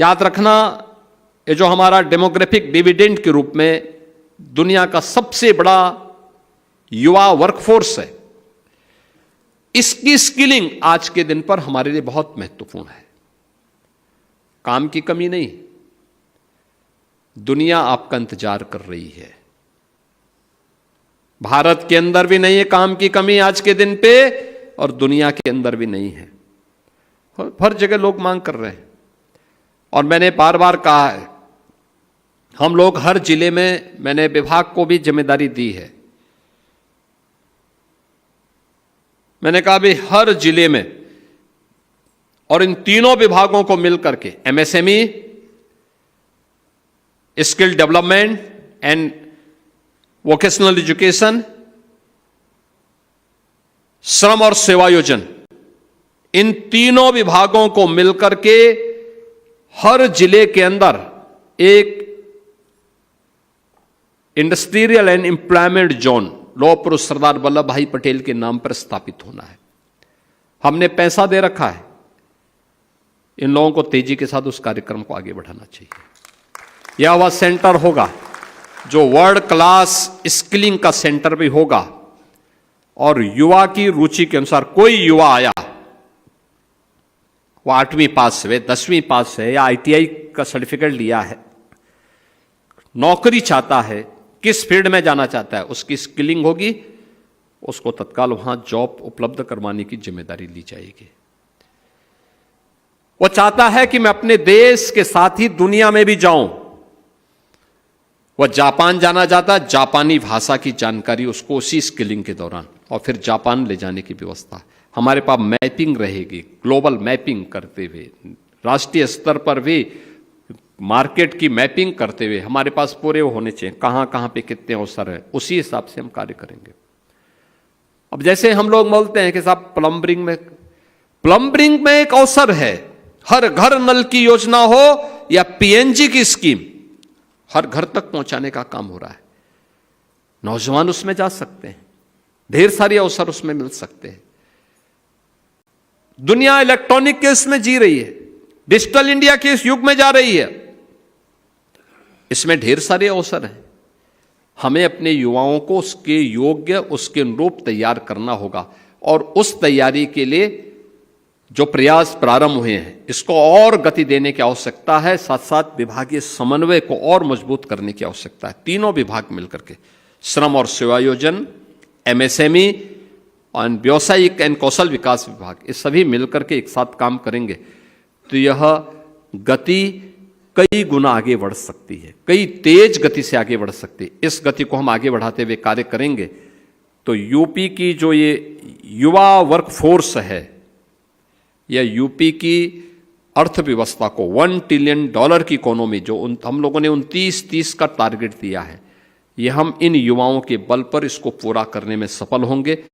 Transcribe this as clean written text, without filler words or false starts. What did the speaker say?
याद रखना, ये जो हमारा डेमोग्राफिक डिविडेंड के रूप में दुनिया का सबसे बड़ा युवा वर्कफोर्स है, इसकी स्किलिंग आज के दिन पर हमारे लिए बहुत महत्वपूर्ण है। काम की कमी नहीं, दुनिया आपका इंतजार कर रही है। भारत के अंदर भी नहीं है काम की कमी आज के दिन पे, और दुनिया के अंदर भी नहीं है। हर जगह लोग मांग कर रहे हैं, और मैंने बार बार कहा है, हम लोग हर जिले में, मैंने विभाग को भी जिम्मेदारी दी है, मैंने कहा भी हर जिले में और इन तीनों विभागों को मिलकर के MSME, skill development and vocational education, श्रम और सेवायोजन, इन तीनों विभागों को मिलकर के हर जिले के अंदर एक इंडस्ट्रियल एंड एम्प्लॉयमेंट जोन लौह पुरुष सरदार वल्लभ भाई पटेल के नाम पर स्थापित होना है। हमने पैसा दे रखा है, इन लोगों को तेजी के साथ उस कार्यक्रम को आगे बढ़ाना चाहिए। यह वह सेंटर होगा जो वर्ल्ड क्लास स्किलिंग का सेंटर भी होगा, और युवा की रुचि के अनुसार कोई युवा आया, वो 8वीं पास है, 10वीं पास है, या ITI का सर्टिफिकेट लिया है, नौकरी चाहता है, किस फील्ड में जाना चाहता है, उसकी स्किलिंग होगी, उसको तत्काल वहां जॉब उपलब्ध करवाने की जिम्मेदारी ली जाएगी। वो चाहता है कि मैं अपने देश के साथ ही दुनिया में भी जाऊं, वह जापान जाना चाहता है, जापानी भाषा की जानकारी उसको उसी स्किलिंग के दौरान, और फिर जापान ले जाने की व्यवस्था। हमारे पास मैपिंग रहेगी, ग्लोबल मैपिंग करते हुए, राष्ट्रीय स्तर पर भी मार्केट की मैपिंग करते हुए हमारे पास पूरे होने चाहिए, कहां कहां पे कितने अवसर हैं, उसी हिसाब से हम कार्य करेंगे। अब जैसे हम लोग बोलते हैं कि साहब प्लम्बरिंग में एक अवसर है, हर घर नल की योजना हो या PNG की स्कीम, हर घर तक पहुंचाने का काम हो रहा है। नौजवान उसमें जा सकते हैं, ढेर सारे अवसर उसमें मिल सकते हैं। दुनिया इलेक्ट्रॉनिक के इसमें जी रही है, डिजिटल इंडिया के इस युग में जा रही है, इसमें ढेर सारे अवसर हैं। हमें अपने युवाओं को उसके योग्य, उसके अनुरूप तैयार करना होगा, और उस तैयारी के लिए जो प्रयास प्रारंभ हुए हैं, इसको और गति देने की आवश्यकता है। साथ साथ विभागीय समन्वय को और मजबूत करने की आवश्यकता है। तीनों विभाग मिलकर के, श्रम और सेवायोजन, MSME और व्यावसायिक एवं कौशल विकास विभाग, ये सभी मिलकर के एक साथ काम करेंगे तो यह गति कई गुना आगे बढ़ सकती है, कई तेज गति से आगे बढ़ सकती है। इस गति को हम आगे बढ़ाते हुए कार्य करेंगे तो यूपी की जो ये युवा वर्कफोर्स है, यह यूपी की अर्थव्यवस्था को $1 ट्रिलियन की इकोनॉमी जो हम लोगों ने 29-30 का टारगेट दिया है, ये हम इन युवाओं के बल पर इसको पूरा करने में सफल होंगे।